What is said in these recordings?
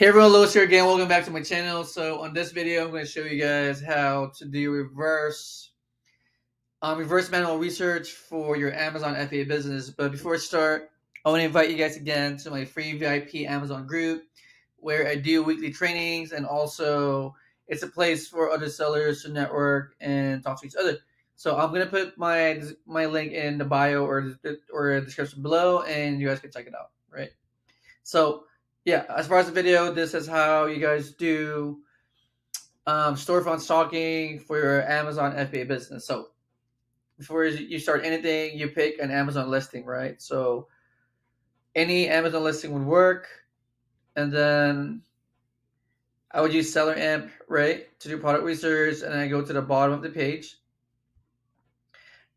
Hey everyone, Lewis here again. Welcome back to my channel. So on this video, I'm going to show you guys how to do reverse manual research for your Amazon FBA business. But before I start, I want to invite you guys again to my free VIP Amazon group where I do weekly trainings, and also it's a place for other sellers to network and talk to each other. So I'm gonna put my link in the bio or the description below, and you guys can check it out. Right. So yeah, as far as the video, this is how you guys do storefront stalking for your Amazon FBA business. So before you start anything, you pick an Amazon listing, right? So any Amazon listing would work, and then I would use Seller Amp, right, to do product research, and then I go to the bottom of the page,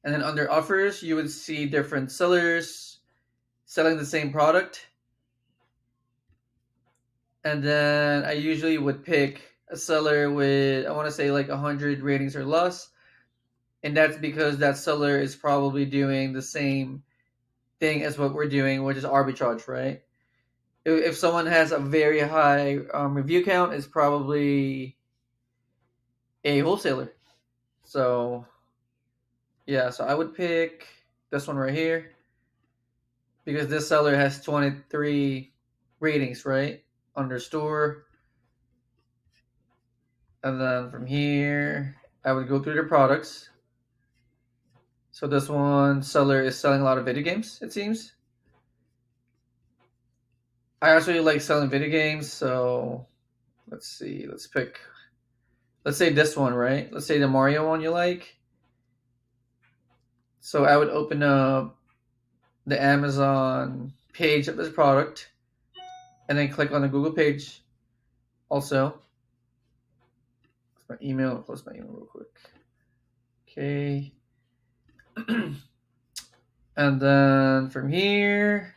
and then under offers, you would see different sellers selling the same product. And then I usually would pick a seller with, I want to say, like 100 ratings or less. And that's because that seller is probably doing the same thing as what we're doing, which is arbitrage, right? If someone has a very high review count, it's probably a wholesaler. So yeah, so I would pick this one right here because this seller has 23 ratings, right, under store. And then from here, I would go through the products. So this one seller is selling a lot of video games, it seems. I actually like selling video games, so let's see. Let's say this one, right? Let's say the Mario one you like. So I would open up the Amazon page of this product and then click on the Google page also. Close my email real quick. Okay. And then from here,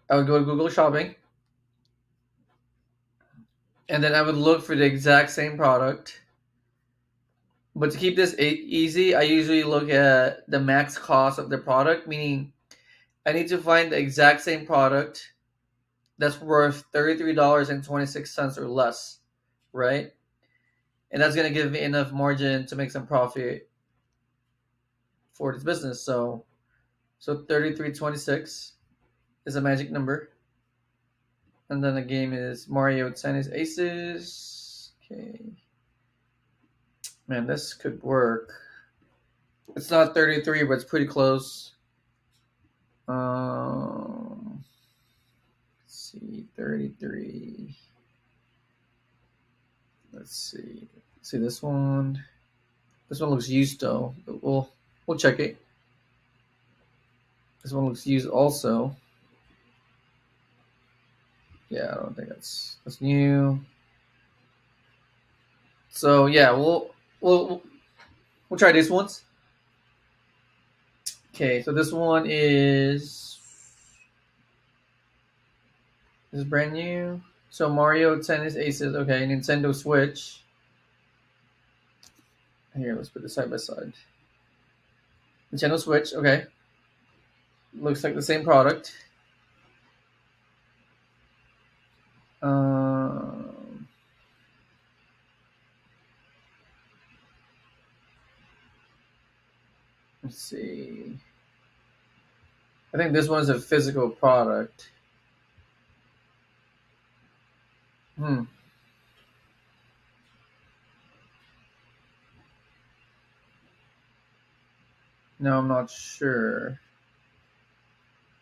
I would go to Google Shopping. And then I would look for the exact same product. But to keep this easy, I usually look at the max cost of the product, meaning I need to find the exact same product that's worth $33.26 or less, right? And that's going to give me enough margin to make some profit for this business. So 33.26 is a magic number. And then the game is Mario Tennis Aces. Okay. Man, this could work. It's not 33, but it's pretty close. Let's see, 33. Let's see. See this one. This one looks used though. But we'll check it. This one looks used also. Yeah, I don't think that's new. So yeah, we'll try this ones. Okay, so this one is brand new. So Mario Tennis Aces. Okay, Nintendo Switch. Here, let's put this side by side. Nintendo Switch. Okay, looks like the same product. Let's see. I think this one is a physical product. No, I'm not sure.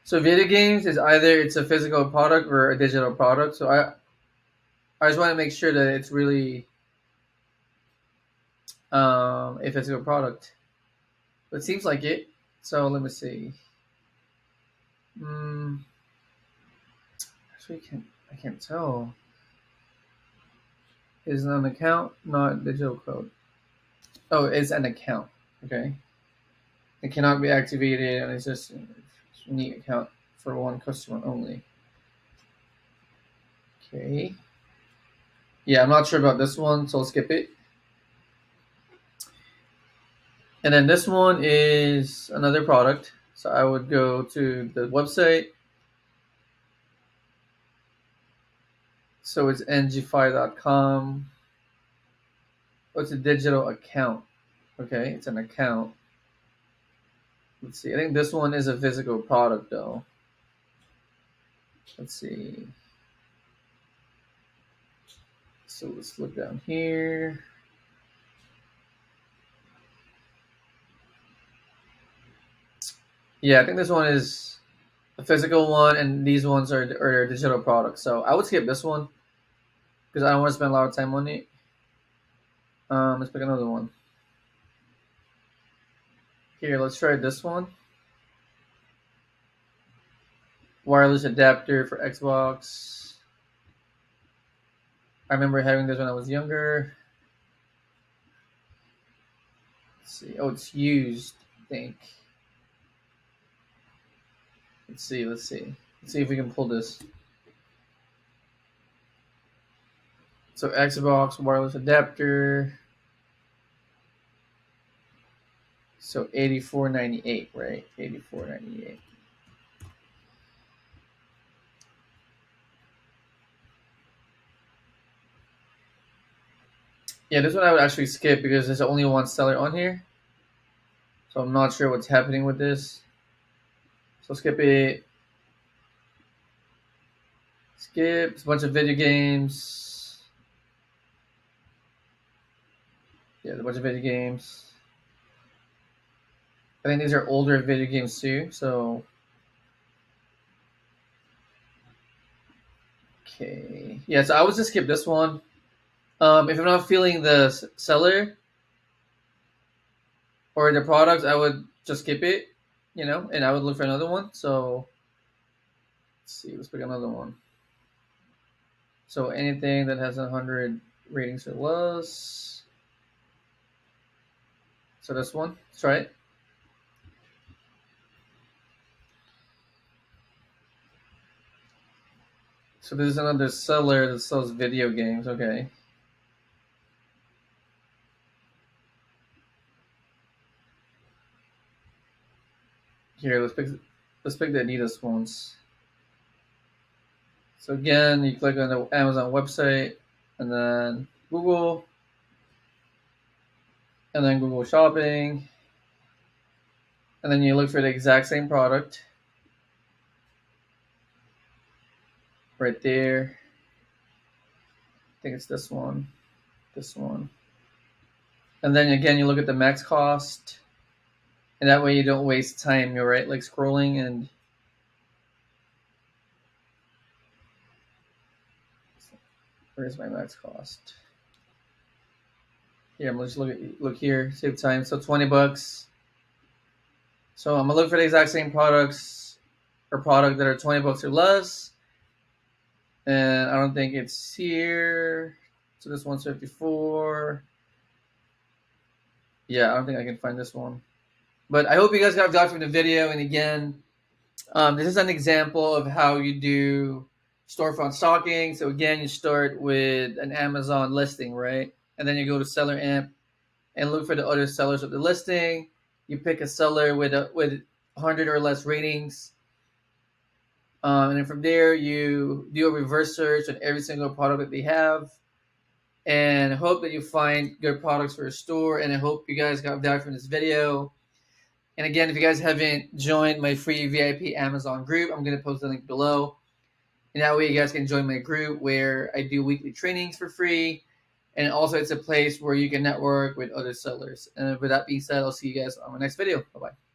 So video games is either it's a physical product or a digital product. So I just want to make sure that it's really a physical product. But it seems like it. So let me see. Actually, I can't tell. Is an account, not digital code. Oh, it's an account. Okay. It cannot be activated, and it's just a unique account for one customer only. Okay. Yeah, I'm not sure about this one, so I'll skip it. And then this one is another product. So I would go to the website. So it's ngfi.com. Oh, it's a digital account. Okay, it's an account. Let's see. I think this one is a physical product though. Let's see. So let's look down here. Yeah, I think this one is a physical one, and these ones are digital products. So I would skip this one because I don't want to spend a lot of time on it. Let's pick another one. Here, let's try this one. Wireless adapter for Xbox. I remember having this when I was younger. Let's see. Oh, it's used, I think. Let's see. Let's see if we can pull this. So Xbox wireless adapter. So $84.98, right? $84.98. Yeah, this one I would actually skip because there's only one seller on here. So I'm not sure what's happening with this. So skip it. Skip. It's a bunch of video games. Yeah, a bunch of video games. I think these are older video games too. So okay. Yeah, so I would just skip this one. If I'm not feeling the seller or the products, I would just skip it, and I would look for another one. So let's see, let's pick another one. So anything that has 100 ratings or less. So this one, let's try it. So this is another seller that sells video games. Okay. Here, let's pick the Adidas ones. So again, you click on the Amazon website, and then Google, and then Google Shopping, and then you look for the exact same product right there. I think it's this one, and then again you look at the max cost, and that way you don't waste time. You're right, like scrolling and. Where's my max cost? Here, I'm gonna just look here, save time. So $20. So I'm gonna look for the exact same products or product that are $20 or less. And I don't think it's here. So this one's 54. Yeah, I don't think I can find this one. But I hope you guys got value from the video. And again, this is an example of how you do storefront stalking. So again, you start with an Amazon listing, right? And then you go to Seller Amp and look for the other sellers of the listing. You pick a seller with 100 or less ratings. And then from there, you do a reverse search on every single product that they have. And I hope that you find good products for your store. And I hope you guys got value from this video. And again, if you guys haven't joined my free VIP Amazon group, I'm going to post the link below. And that way you guys can join my group where I do weekly trainings for free. And also it's a place where you can network with other sellers. And with that being said, I'll see you guys on my next video. Bye-bye.